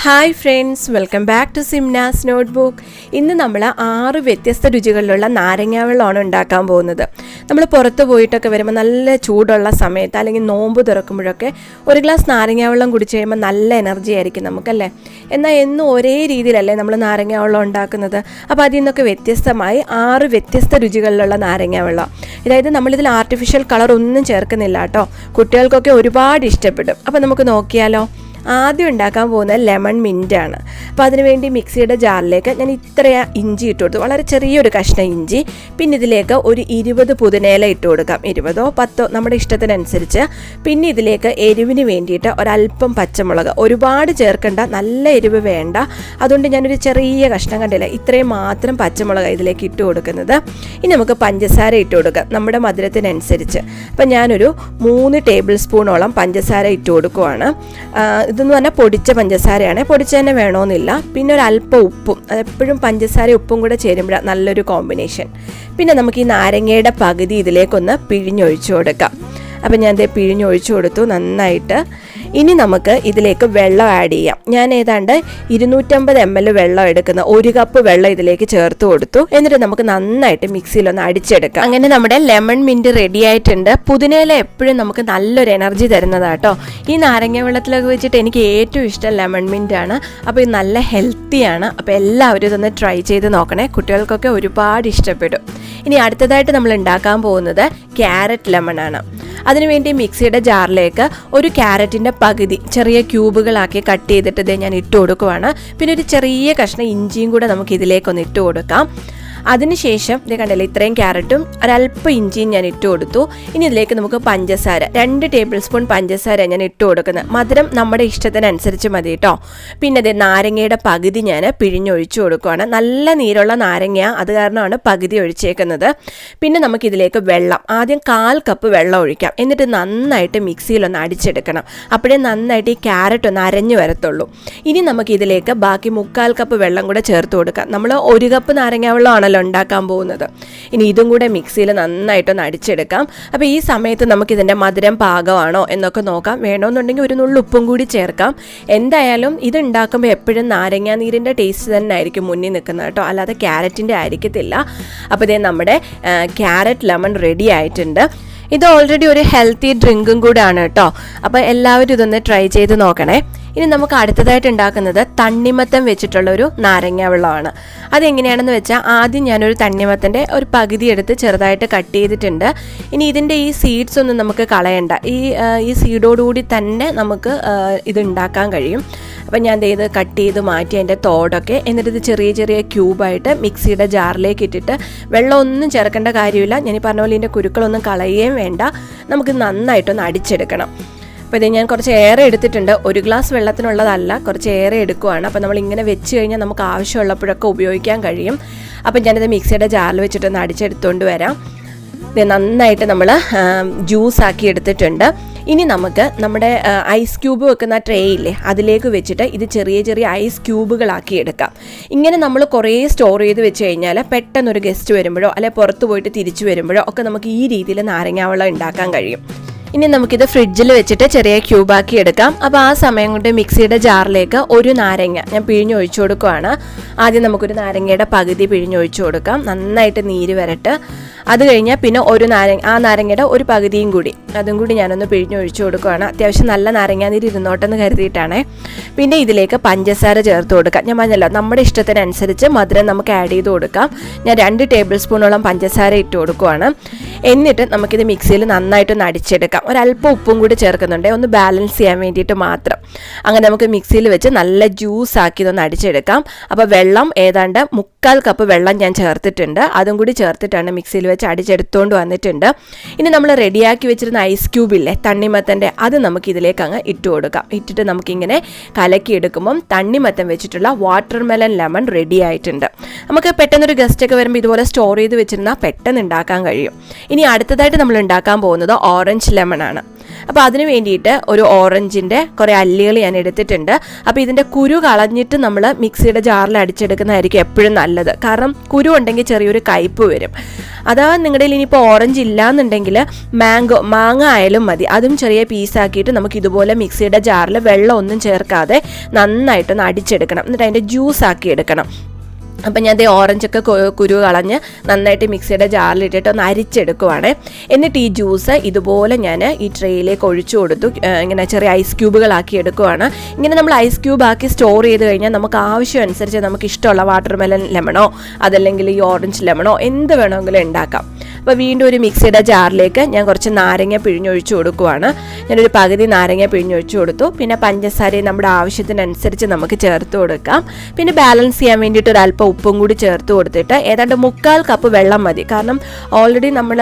Hi friends, welcome back to Simna's notebook. ഇന്ന് നമ്മൾ 6 വ്യത്യസ്ത രുചികളിലുള്ള നാരങ്ങ വെള്ളമാണ് ഉണ്ടാക്കാൻ പോകുന്നത്. നമ്മൾ പുറത്ത് പോയിട്ടൊക്കെ വരുമ്പോൾ നല്ല ചൂടുള്ള സമയത്ത് അല്ലെങ്കിൽ നോമ്പ് തുറക്കുമ്പോഴൊക്കെ ഒരു ഗ്ലാസ് നാരങ്ങ വെള്ളം കുടിച്ച് കഴിയുമ്പോൾ നല്ല എനർജി ആയിരിക്കും നമുക്കല്ലേ. എന്നാൽ എന്നും ഒരേ രീതിയിലല്ലേ നമ്മൾ നാരങ്ങ വെള്ളം ഉണ്ടാക്കുന്നത്. അപ്പോൾ അതിൽ നിന്നൊക്കെ വ്യത്യസ്തമായി 6 വ്യത്യസ്ത രുചികളിലുള്ള നാരങ്ങ വെള്ളം. അതായത് നമ്മളിതിൽ ആർട്ടിഫിഷ്യൽ കളർ ഒന്നും ചേർക്കുന്നില്ല കേട്ടോ. കുട്ടികൾക്കൊക്കെ ഒരുപാട് ഇഷ്ടപ്പെടും. അപ്പോൾ നമുക്ക് നോക്കിയാലോ. ആദ്യം ഉണ്ടാക്കാൻ പോകുന്നത് ലെമൺ മിൻറ്റാണ്. അപ്പോൾ അതിനുവേണ്ടി മിക്സിയുടെ ജാറിലേക്ക് ഞാൻ ഇത്ര ഇഞ്ചി ഇട്ട് കൊടുത്തു, വളരെ ചെറിയൊരു കഷ്ണം ഇഞ്ചി. പിന്നെ ഇതിലേക്ക് ഒരു 20 പുതിനയില ഇട്ട് കൊടുക്കാം, 20ഓ 10ഓ നമ്മുടെ ഇഷ്ടത്തിനനുസരിച്ച്. പിന്നെ ഇതിലേക്ക് എരിവിന് വേണ്ടിയിട്ട് ഒരല്പം പച്ചമുളക്, ഒരുപാട് ചേർക്കണ്ട, നല്ല എരിവ് വേണ്ട. അതുകൊണ്ട് ഞാനൊരു ചെറിയ കഷ്ണം കണ്ടില്ല, ഇത്രയും മാത്രം പച്ചമുളക് ഇതിലേക്ക് ഇട്ട് കൊടുക്കുന്നത്. ഇനി നമുക്ക് പഞ്ചസാര ഇട്ട് കൊടുക്കാം നമ്മുടെ മധുരത്തിനനുസരിച്ച്. അപ്പം ഞാനൊരു 3 ടേബിൾ സ്പൂണോളം പഞ്ചസാര ഇട്ട് കൊടുക്കുവാണ്. ഇതെന്ന് പറഞ്ഞാൽ പൊടിച്ച പഞ്ചസാരയാണ്, പൊടിച്ച തന്നെ വേണമെന്നില്ല. പിന്നെ ഒരല്പം ഉപ്പും, അതെപ്പോഴും പഞ്ചസാര ഉപ്പും കൂടെ ചേരുമ്പോഴാണ് നല്ലൊരു കോമ്പിനേഷൻ. പിന്നെ നമുക്ക് ഈ നാരങ്ങയുടെ പകുതി ഇതിലേക്കൊന്ന് പിഴിഞ്ഞൊഴിച്ചു കൊടുക്കാം. അപ്പം ഞാൻ ഇത് പിഴിഞ്ഞൊഴിച്ചു കൊടുത്തു നന്നായിട്ട്. ഇനി നമുക്ക് ഇതിലേക്ക് വെള്ളം ആഡ് ചെയ്യാം. ഞാൻ ഏതാണ്ട് 250 ml വെള്ളം എടുക്കുന്ന 1 കപ്പ് വെള്ളം ഇതിലേക്ക് ചേർത്ത് കൊടുത്തു. എന്നിട്ട് നമുക്ക് നന്നായിട്ട് മിക്സിയിലൊന്ന് അടിച്ചെടുക്കാം. അങ്ങനെ നമ്മുടെ ലെമൺ മിൻറ്റ് റെഡി ആയിട്ടുണ്ട്. പുതിനയില എപ്പോഴും നമുക്ക് നല്ലൊരു എനർജി തരുന്നതാട്ടോ. ഈ നാരങ്ങ വെള്ളത്തിലൊക്കെ വെച്ചിട്ട് എനിക്ക് ഏറ്റവും ഇഷ്ടം ലെമൺ മിൻറ്റാണ്. അപ്പോൾ ഇത് നല്ല ഹെൽത്തിയാണ്. അപ്പോൾ എല്ലാവരും ഇതൊന്ന് ട്രൈ ചെയ്ത് നോക്കണേ, കുട്ടികൾക്കൊക്കെ ഒരുപാട് ഇഷ്ടപ്പെടും. ഇനി അടുത്തതായിട്ട് നമ്മൾ ഉണ്ടാക്കാൻ പോകുന്നത് ക്യാരറ്റ് ലെമൺ ആണ്. അതിനുവേണ്ടി മിക്സിയുടെ ജാറിലേക്ക് ഒരു ക്യാരറ്റിൻ്റെ പകുതി ചെറിയ ക്യൂബുകളാക്കി കട്ട് ചെയ്തിട്ട് ഞാൻ ഇട്ട് കൊടുക്കുവാണ്. പിന്നെ ഒരു ചെറിയ കഷ്ണം ഇഞ്ചിയും കൂടെ നമുക്ക് ഇതിലേക്കൊന്ന് ഇട്ട് കൊടുക്കാം. അതിനുശേഷം ഇത് കണ്ടല്ലേ, ഇത്രയും ക്യാരറ്റും ഒരല്പം ഇഞ്ചിയും ഞാൻ ഇട്ട് കൊടുത്തു. ഇനി ഇതിലേക്ക് നമുക്ക് പഞ്ചസാര 2 ടേബിൾ സ്പൂൺ പഞ്ചസാര ഞാൻ ഇട്ട് കൊടുക്കുന്നത്. മധുരം നമ്മുടെ ഇഷ്ടത്തിനനുസരിച്ച് മതി കേട്ടോ. പിന്നെ ഇത് നാരങ്ങയുടെ പകുതി ഞാൻ പിഴിഞ്ഞൊഴിച്ചു കൊടുക്കുകയാണ്. നല്ല നീരുള്ള നാരങ്ങ, അത് കാരണമാണ് പകുതി ഒഴിച്ചേക്കുന്നത്. പിന്നെ നമുക്കിതിലേക്ക് വെള്ളം, ആദ്യം 1/4 കപ്പ് വെള്ളം ഒഴിക്കാം. എന്നിട്ട് നന്നായിട്ട് മിക്സിയിലൊന്ന് അടിച്ചെടുക്കണം. അപ്പോഴേ നന്നായിട്ട് ഈ ക്യാരറ്റ് ഒന്ന് അരഞ്ഞു വരത്തുള്ളൂ. ഇനി നമുക്കിതിലേക്ക് ബാക്കി 3/4 കപ്പ് വെള്ളം കൂടെ ചേർത്ത് കൊടുക്കാം. നമ്മൾ 1 കപ്പ് നാരങ്ങ വെള്ളമാണല്ലോ ഉണ്ടാക്കാൻ പോകുന്നത്. ഇനി ഇതും കൂടെ മിക്സിയിൽ നന്നായിട്ടൊന്ന് അടിച്ചെടുക്കാം. അപ്പോൾ ഈ സമയത്ത് നമുക്കിതിൻ്റെ മധുരം പാകമാണോ എന്നൊക്കെ നോക്കാം. വേണമെന്നുണ്ടെങ്കിൽ ഒരു നുള്ളു ഉപ്പും കൂടി ചേർക്കാം. എന്തായാലും ഇത് ഉണ്ടാക്കുമ്പോൾ എപ്പോഴും നാരങ്ങാ നീരിൻ്റെ ടേസ്റ്റ് തന്നെ ആയിരിക്കും മുന്നിൽ നിൽക്കുന്നത് കേട്ടോ, അല്ലാതെ ക്യാരറ്റിൻ്റെ ആയിരിക്കത്തില്ല. അപ്പോൾ ഇതേ നമ്മുടെ ക്യാരറ്റ് ലെമൺ റെഡി ആയിട്ടുണ്ട്. ഇത് ഓൾറെഡി ഒരു ഹെൽത്തി ഡ്രിങ്കും കൂടാണ് കേട്ടോ. അപ്പോൾ എല്ലാവരും ഇതൊന്ന് ട്രൈ ചെയ്ത് നോക്കണേ. ഇനി നമുക്ക് അടുത്തതായിട്ട് ഉണ്ടാക്കുന്നത് തണ്ണിമത്തൻ വെച്ചിട്ടുള്ള ഒരു നാരങ്ങ വെള്ളമാണ്. അതെങ്ങനെയാണെന്ന് വെച്ചാൽ ആദ്യം ഞാനൊരു തണ്ണിമത്തൻ്റെ ഒരു പകുതി എടുത്ത് ചെറുതായിട്ട് കട്ട് ചെയ്തിട്ടുണ്ട്. ഇനി ഇതിൻ്റെ ഈ സീഡ്സ് ഒന്നും നമുക്ക് കളയണ്ട. ഈ സീഡോടുകൂടി തന്നെ നമുക്ക് ഇത് ഉണ്ടാക്കാൻ കഴിയും. അപ്പം ഞാൻ ഇത് കട്ട് ചെയ്ത് മാറ്റി അതിൻ്റെ തോടൊക്കെ, എന്നിട്ട് ഇത് ചെറിയ ചെറിയ ക്യൂബായിട്ട് മിക്സിയുടെ ജാറിലേക്ക് ഇട്ടിട്ട് വെള്ളമൊന്നും ചേർക്കേണ്ട കാര്യമില്ല. ഞാൻ ഈ പറഞ്ഞ പോലെ ഇതിൻ്റെ കുരുക്കളൊന്നും കളയുകയും വേണ്ട. നമുക്ക് നന്നായിട്ടൊന്ന് അടിച്ചെടുക്കണം. അപ്പോൾ ഇത് ഞാൻ കുറച്ച് ഏറെ എടുത്തിട്ടുണ്ട്. 1 ഗ്ലാസ് വെള്ളത്തിനുള്ളതല്ല, കുറച്ച് ഏറെ എടുക്കുവാണ്. അപ്പോൾ നമ്മളിങ്ങനെ വെച്ച് കഴിഞ്ഞാൽ നമുക്ക് ആവശ്യമുള്ളപ്പോഴൊക്കെ ഉപയോഗിക്കാൻ കഴിയും. അപ്പം ഞാനിത് മിക്സിയുടെ ജാറിൽ വെച്ചിട്ടൊന്ന് അടിച്ചെടുത്തുകൊണ്ട് വരാം. ഇത് നന്നായിട്ട് നമ്മൾ ജ്യൂസാക്കി എടുത്തിട്ടുണ്ട്. ഇനി നമുക്ക് നമ്മുടെ ഐസ് ക്യൂബ് വെക്കുന്ന ട്രേ ഇല്ലേ, അതിലേക്ക് വെച്ചിട്ട് ഇത് ചെറിയ ചെറിയ ഐസ് ക്യൂബുകളാക്കി എടുക്കാം. ഇങ്ങനെ നമ്മൾ കുറേ സ്റ്റോർ ചെയ്ത് വെച്ച് കഴിഞ്ഞാൽ പെട്ടെന്നൊരു ഗസ്റ്റ് വരുമ്പോഴോ അല്ലെ പുറത്ത് പോയിട്ട് തിരിച്ചു വരുമ്പോഴോ ഒക്കെ നമുക്ക് ഈ രീതിയിൽ നാരങ്ങ വെള്ളം ഉണ്ടാക്കാൻ കഴിയും. ഇനി നമുക്കിത് ഫ്രിഡ്ജിൽ വെച്ചിട്ട് ചെറിയ ക്യൂബാക്കി എടുക്കാം. അപ്പോൾ ആ സമയം കൊണ്ട് മിക്സിയുടെ ജാറിലേക്ക് ഒരു നാരങ്ങ ഞാൻ പിഴിഞ്ഞൊഴിച്ചു കൊടുക്കുകയാണ്. ആദ്യം നമുക്കൊരു നാരങ്ങയുടെ പകുതി പിഴിഞ്ഞൊഴിച്ചു കൊടുക്കാം, നന്നായിട്ട് നീര് വരട്ട്. അത് കഴിഞ്ഞാൽ പിന്നെ ആ നാരങ്ങയുടെ ഒരു പകുതിയും കൂടി, അതും കൂടി ഞാനൊന്ന് പിഴിഞ്ഞൊഴിച്ചു കൊടുക്കുകയാണ്. അത്യാവശ്യം നല്ല നാരങ്ങ നീര് ഇരുന്നോട്ടെന്ന് കരുതിയിട്ടാണ്. പിന്നെ ഇതിലേക്ക് പഞ്ചസാര ചേർത്ത് കൊടുക്കാം. ഞാൻ പറഞ്ഞല്ലോ, നമ്മുടെ ഇഷ്ടത്തിനനുസരിച്ച് മധുരം നമുക്ക് ആഡ് ചെയ്ത് കൊടുക്കാം. ഞാൻ 2 ടേബിൾ സ്പൂണോളം പഞ്ചസാര ഇട്ട് കൊടുക്കുകയാണ്. എന്നിട്ട് നമുക്കിത് മിക്സിയിൽ നന്നായിട്ടൊന്ന് അടിച്ചെടുക്കാം. ഒരല്പം ഉപ്പും കൂടി ചേർക്കുന്നുണ്ട്, ഒന്ന് ബാലൻസ് ചെയ്യാൻ വേണ്ടിയിട്ട് മാത്രം. അങ്ങനെ നമുക്ക് മിക്സിയിൽ വെച്ച് നല്ല ജ്യൂസ് ആക്കി ഇതൊന്ന് അടിച്ചെടുക്കാം. അപ്പോൾ വെള്ളം ഏതാണ്ട് 3/4 കപ്പ് വെള്ളം ഞാൻ ചേർത്തിട്ടുണ്ട്. അതും കൂടി ചേർത്തിട്ടാണ് മിക്സിയിൽ വെച്ച് അടിച്ചെടുത്തുകൊണ്ട് വന്നിട്ടുണ്ട്. ഇനി നമ്മൾ റെഡിയാക്കി വെച്ചിരുന്ന ഐസ് ക്യൂബില്ലേ തണ്ണിമത്തൻ്റെ, അത് നമുക്ക് ഇതിലേക്ക് അങ്ങ് ഇട്ട് കൊടുക്കാം. ഇട്ടിട്ട് നമുക്കിങ്ങനെ കലക്കി എടുക്കുമ്പം തണ്ണിമത്തൻ വെച്ചിട്ടുള്ള വാട്ടർമെലൺ ലെമൺ റെഡി ആയിട്ടുണ്ട്. നമുക്ക് പെട്ടെന്നൊരു ഗസ്റ്റൊക്കെ വരുമ്പോൾ ഇതുപോലെ സ്റ്റോർ ചെയ്ത് വെച്ചിരുന്നാൽ പെട്ടെന്ന് ഉണ്ടാക്കാൻ കഴിയും. ഇനി അടുത്തതായിട്ട് നമ്മൾ ഉണ്ടാക്കാൻ പോകുന്നത് ഓറഞ്ച് ലെമൺ ലെമണാണ്. അപ്പോൾ അതിന് വേണ്ടിയിട്ട് ഒരു ഓറഞ്ചിൻ്റെ കുറേ അല്ലികൾ ഞാൻ എടുത്തിട്ടുണ്ട്. അപ്പോൾ ഇതിൻ്റെ കുരു കളഞ്ഞിട്ട് നമ്മൾ മിക്സിയുടെ ജാറിൽ അടിച്ചെടുക്കുന്നതായിരിക്കും എപ്പോഴും നല്ലത്. കാരണം കുരു ഉണ്ടെങ്കിൽ ചെറിയൊരു കയ്പ്പ് വരും. അഥവാ നിങ്ങളുടെ കയ്യിൽ ഇനിയിപ്പോൾ ഓറഞ്ച് ഇല്ലയെന്നുണ്ടെങ്കിൽ മാങ്ങ ആയാലും മതി. അതും ചെറിയ പീസാക്കിയിട്ട് നമുക്ക് ഇതുപോലെ മിക്സിയുടെ ജാറിൽ വെള്ളം ഒന്നും ചേർക്കാതെ നന്നായിട്ടൊന്ന് അടിച്ചെടുക്കണം. എന്നിട്ട് അതിൻ്റെ ജ്യൂസ് ആക്കി എടുക്കണം. അപ്പം ഞാൻ ഓറഞ്ചൊക്കെ കുരു കളഞ്ഞ് നന്നായിട്ട് മിക്സിയുടെ ജാറിലിട്ടിട്ട് ഒന്ന് അരിച്ചെടുക്കുവാണ്. എന്നിട്ട് ഈ ജ്യൂസ് ഇതുപോലെ ഞാൻ ഈ ട്രേയിലേക്ക് ഒഴിച്ചു കൊടുത്തു. ഇങ്ങനെ ചെറിയ ഐസ് ക്യൂബുകളാക്കി എടുക്കുവാണ്. ഇങ്ങനെ നമ്മൾ ഐസ് ക്യൂബാക്കി സ്റ്റോർ ചെയ്ത് കഴിഞ്ഞാൽ നമുക്ക് ആവശ്യം അനുസരിച്ച് നമുക്ക് ഇഷ്ടമുള്ള വാട്ടർമെലൺ ലെമണോ അതല്ലെങ്കിൽ ഈ ഓറഞ്ച് ലെമണോ എന്ത് വേണമെങ്കിലും ഉണ്ടാക്കാം. അപ്പോൾ വീണ്ടും ഒരു മിക്സിയുടെ ജാറിലേക്ക് ഞാൻ കുറച്ച് നാരങ്ങ പിഴിഞ്ഞൊഴിച്ചു കൊടുക്കുവാണ്. ഞാനൊരു പകുതി നാരങ്ങ പിഴിഞ്ഞൊഴിച്ചു കൊടുത്തു. പിന്നെ പഞ്ചസാരയും നമ്മുടെ ആവശ്യത്തിനനുസരിച്ച് നമുക്ക് ചേർത്ത് കൊടുക്കാം. പിന്നെ ബാലൻസ് ചെയ്യാൻ വേണ്ടിയിട്ട് ഒരു അല്പം ഉപ്പും കൂടി ചേർത്ത് കൊടുത്തിട്ട് ഏതാണ്ട് 3/4 കപ്പ് വെള്ളം മതി. കാരണം ഓൾറെഡി നമ്മൾ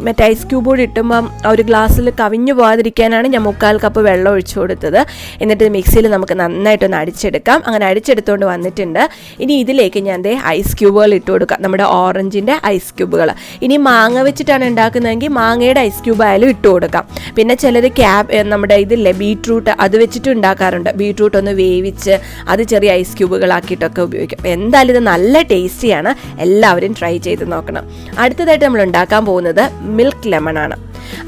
മറ്റേ ഐസ് ക്യൂബ് കൂടി ഇട്ടുമ്പം ഒരു ഗ്ലാസ്സിൽ കവിഞ്ഞു പോകാതിരിക്കാനാണ് ഞാൻ 3/4 കപ്പ് വെള്ളം ഒഴിച്ചു കൊടുത്തത്. എന്നിട്ട് മിക്സിയിൽ നമുക്ക് നന്നായിട്ടൊന്ന് അടിച്ചെടുക്കാം. അങ്ങനെ അടിച്ചെടുത്തുകൊണ്ട് വന്നിട്ടുണ്ട്. ഇനി ഇതിലേക്ക് ഞാൻ ഐസ് ക്യൂബുകൾ ഇട്ട് കൊടുക്കാം, നമ്മുടെ ഓറഞ്ചിൻ്റെ ഐസ് ക്യൂബുകൾ. ഇനി മാങ്ങ വെച്ചിട്ടാണ് ഉണ്ടാക്കുന്നതെങ്കിൽ മാങ്ങയുടെ ഐസ് ക്യൂബ് ആയാലും ഇട്ട് കൊടുക്കാം. പിന്നെ ചിലർ നമ്മുടെ ഇതില്ലേ ബീട്രൂട്ട്, അത് വെച്ചിട്ട് ഉണ്ടാക്കാറുണ്ട്. ബീട്രൂട്ട് ഒന്ന് വേവിച്ച് അത് ചെറിയ ഐസ് ക്യൂബുകളാക്കിയിട്ടൊക്കെ ഉപയോഗിക്കും. എന്തായാലും ഇത് നല്ല ടേസ്റ്റിയാണ്, എല്ലാവരും ട്രൈ ചെയ്ത് നോക്കണം. അടുത്തതായിട്ട് നമ്മൾ ഉണ്ടാക്കാൻ പോകുന്നത് മിൽക്ക് ലെമണാണ്.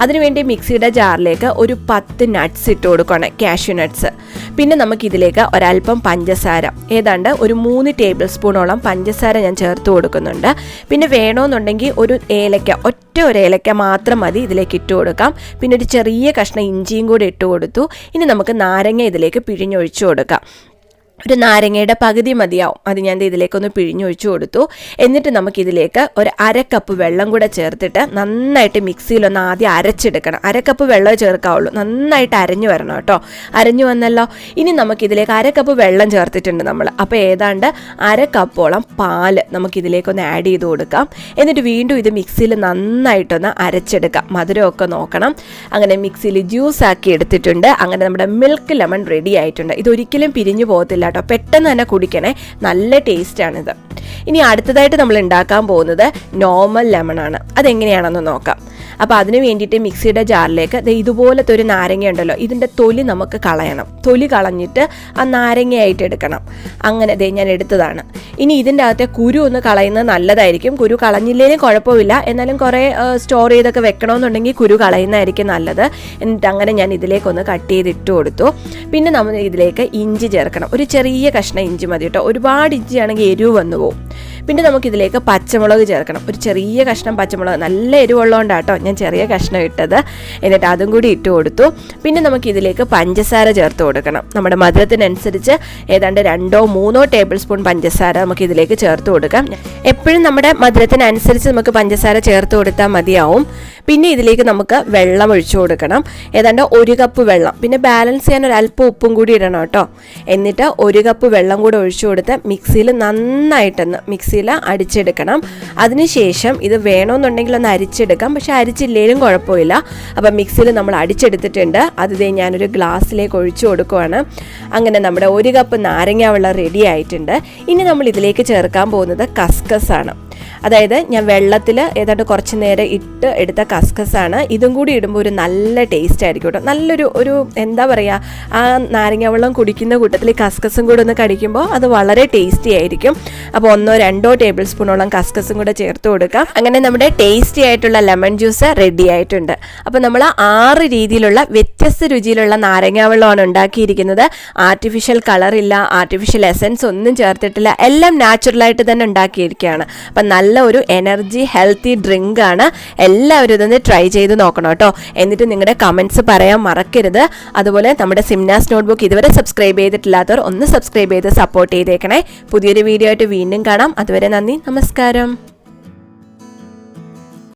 അതിനുവേണ്ടി മിക്സിയുടെ ജാറിലേക്ക് ഒരു 10 നട്ട്സ് ഇട്ട് കൊടുക്കുകയാണ്, കാഷ്യൂ നട്ട്സ്. പിന്നെ നമുക്കിതിലേക്ക് ഒരല്പം പഞ്ചസാര, ഏതാണ്ട് ഒരു 3 ടേബിൾ സ്പൂണോളം പഞ്ചസാര ഞാൻ ചേർത്ത് കൊടുക്കുന്നുണ്ട്. പിന്നെ വേണമെന്നുണ്ടെങ്കിൽ ഒരു ഒരു ഏലക്ക മാത്രം മതി ഇതിലേക്ക് ഇട്ട് കൊടുക്കാം. പിന്നെ ഒരു ചെറിയ കഷ്ണം ഇഞ്ചിയും കൂടി ഇട്ട് കൊടുത്തു. ഇനി നമുക്ക് നാരങ്ങ ഇതിലേക്ക് പിഴിഞ്ഞൊഴിച്ചു കൊടുക്കാം. ഒരു നാരങ്ങയുടെ പകുതി മതിയാവും. അത് ഞാൻ ഇതിലേക്കൊന്ന് പിഴിഞ്ഞൊഴിച്ചു കൊടുത്തു. എന്നിട്ട് നമുക്കിതിലേക്ക് ഒരു 1/2 കപ്പ് വെള്ളം കൂടെ ചേർത്തിട്ട് നന്നായിട്ട് മിക്സിയിലൊന്ന് ആദ്യം അരച്ചെടുക്കണം. 1/2 കപ്പ് വെള്ളം ചേർക്കാവുള്ളൂ, നന്നായിട്ട് അരഞ്ഞു വരണം കേട്ടോ. അരഞ്ഞു വന്നല്ലോ. ഇനി നമുക്കിതിലേക്ക് 1/2 കപ്പ് വെള്ളം ചേർത്തിട്ടുണ്ട് നമ്മൾ. അപ്പോൾ ഏതാണ്ട് 1/2 കപ്പോളം പാല് നമുക്കിതിലേക്കൊന്ന് ആഡ് ചെയ്ത് കൊടുക്കാം. എന്നിട്ട് വീണ്ടും ഇത് മിക്സിയിൽ നന്നായിട്ടൊന്ന് അരച്ചെടുക്കാം. മധുരമൊക്കെ നോക്കണം. അങ്ങനെ മിക്സിയിൽ ജ്യൂസ് ആക്കി എടുത്തിട്ടുണ്ട്. അങ്ങനെ നമ്മുടെ മിൽക്ക് ലെമൺ റെഡി ആയിട്ടുണ്ട്. ഇതൊരിക്കലും പിരിഞ്ഞു പോകത്തില്ല കേട്ടോ, പെട്ടെന്ന് തന്നെ കുടിക്കണേ, നല്ല ടേസ്റ്റാണിത്. ഇനി അടുത്തതായിട്ട് നമ്മൾ ഉണ്ടാക്കാൻ പോകുന്നത് നോർമൽ ലെമണാണ്. അതെങ്ങനെയാണെന്ന് നോക്കാം. അപ്പോൾ അതിന് വേണ്ടിയിട്ട് മിക്സിയുടെ ജാറിലേക്ക് ഇതുപോലത്തെ ഒരു നാരങ്ങ ഉണ്ടല്ലോ, ഇതിൻ്റെ തൊലി നമുക്ക് കളയണം. തൊലി കളഞ്ഞിട്ട് ആ നാരങ്ങയായിട്ട് എടുക്കണം. അങ്ങനെ ഞാൻ എടുത്തതാണ്. ഇനി ഇതിൻ്റെ അകത്തെ കുരു ഒന്ന് കളയുന്നത് നല്ലതായിരിക്കും. കുരു കളഞ്ഞില്ലേലും കുഴപ്പമില്ല, എന്നാലും കുറേ സ്റ്റോർ ചെയ്തൊക്കെ വെക്കണമെന്നുണ്ടെങ്കിൽ കുരു കളയുന്നതായിരിക്കും നല്ലത്. എന്നിട്ട് അങ്ങനെ ഞാൻ ഇതിലേക്കൊന്ന് കട്ട് ചെയ്ത് ഇട്ട് കൊടുത്തു. പിന്നെ നമ്മൾ ഇതിലേക്ക് ഇഞ്ചി ചേർക്കണം. ഒരു ചെറിയ കഷ്ണം ഇഞ്ചി മതി കേട്ടോ, ഒരുപാട് ഇഞ്ചി ആണെങ്കിൽ എരിവ് വന്നു പോകും. പിന്നെ നമുക്കിതിലേക്ക് പച്ചമുളക് ചേർക്കണം. ഒരു ചെറിയ കഷ്ണം പച്ചമുളക്, നല്ല എരിവുള്ളതുകൊണ്ടാട്ടോ ഞാൻ ചെറിയ കഷ്ണം ഇട്ടത്. എന്നിട്ട് അതും കൂടി ഇട്ട് കൊടുത്തു. പിന്നെ നമുക്കിതിലേക്ക് പഞ്ചസാര ചേർത്ത് കൊടുക്കണം. നമ്മുടെ മധുരത്തിനനുസരിച്ച് ഏതാണ്ട് 2-3 ടേബിൾ സ്പൂൺ പഞ്ചസാര നമുക്കിതിലേക്ക് ചേർത്ത് കൊടുക്കാം. എപ്പോഴും നമ്മുടെ മധുരത്തിനനുസരിച്ച് നമുക്ക് പഞ്ചസാര ചേർത്ത് കൊടുത്താൽ മതിയാവും. പിന്നെ ഇതിലേക്ക് നമുക്ക് വെള്ളം ഒഴിച്ചു കൊടുക്കണം. ഏതാണ്ട് 1 കപ്പ് വെള്ളം. പിന്നെ ബാലൻസ് ചെയ്യാൻ ഒരു അല്പം ഉപ്പും കൂടി ഇടണം കേട്ടോ. എന്നിട്ട് 1 കപ്പ് വെള്ളം കൂടെ ഒഴിച്ചു കൊടുത്ത് മിക്സിയിൽ നന്നായിട്ടൊന്ന് മിക്സിയിൽ അടിച്ചെടുക്കണം. അതിനുശേഷം ഇത് വേണമെന്നുണ്ടെങ്കിൽ ഒന്ന് അരിച്ചെടുക്കാം, പക്ഷെ അരിച്ചില്ലേലും കുഴപ്പമില്ല. അപ്പം മിക്സിയിൽ നമ്മൾ അടിച്ചെടുത്തിട്ടുണ്ട്. അത് ഞാനൊരു ഗ്ലാസ്സിലേക്ക് ഒഴിച്ചു കൊടുക്കുവാണ്. അങ്ങനെ നമ്മുടെ 1 കപ്പ് നാരങ്ങ വെള്ളം റെഡി ആയിട്ടുണ്ട്. ഇനി നമ്മൾ ഇതിലേക്ക് ചേർക്കാൻ പോകുന്നത് കസ്കസ് ആണ്. അതായത് ഞാൻ വെള്ളത്തിൽ ഏതാണ്ട് കുറച്ച് നേരം ഇട്ട് എടുത്ത കസ്കസാണ്. ഇതും കൂടി ഇടുമ്പോൾ ഒരു നല്ല ടേസ്റ്റ് ആയിരിക്കും കേട്ടോ. നല്ലൊരു എന്താ പറയുക, ആ നാരങ്ങ വെള്ളം കുടിക്കുന്ന കൂട്ടത്തിൽ ഈ കസ്കസും കൂടെ ഒന്ന് കടിക്കുമ്പോൾ അത് വളരെ ടേസ്റ്റി ആയിരിക്കും. അപ്പോൾ 1-2 ടേബിൾ സ്പൂണോളം കസ്കസും കൂടെ ചേർത്ത് കൊടുക്കാം. അങ്ങനെ നമ്മുടെ ടേസ്റ്റി ആയിട്ടുള്ള ലെമൺ ജ്യൂസ് റെഡി ആയിട്ടുണ്ട്. അപ്പോൾ നമ്മൾ 6 രീതിയിലുള്ള വ്യത്യസ്ത രുചിയിലുള്ള നാരങ്ങ വെള്ളമാണ് ഉണ്ടാക്കിയിരിക്കുന്നത്. ആർട്ടിഫിഷ്യൽ കളറില്ല, ആർട്ടിഫിഷ്യൽ എസൻസ് ഒന്നും ചേർത്തിട്ടില്ല, എല്ലാം നാച്ചുറലായിട്ട് തന്നെ ഉണ്ടാക്കിയിരിക്കുകയാണ്. അപ്പം നല്ല ഒരു എനർജി ഹെൽത്തി ഡ്രിങ്ക് ആണ്. എല്ലാവരും ഇതൊന്ന് ട്രൈ ചെയ്ത് നോക്കണം കേട്ടോ. എന്നിട്ട് നിങ്ങളുടെ കമൻറ്റ്സ് പറയാൻ മറക്കരുത്. അതുപോലെ നമ്മുടെ സിംനാസ് നോട്ട്ബുക്ക് ഇതുവരെ സബ്സ്ക്രൈബ് ചെയ്തിട്ടില്ലാത്തവർ ഒന്ന് സബ്സ്ക്രൈബ് ചെയ്ത് സപ്പോർട്ട് ചെയ്തേക്കണേ. പുതിയൊരു വീഡിയോ ആയിട്ട് വീണ്ടും കാണാം. അതുവരെ നന്ദി, നമസ്കാരം.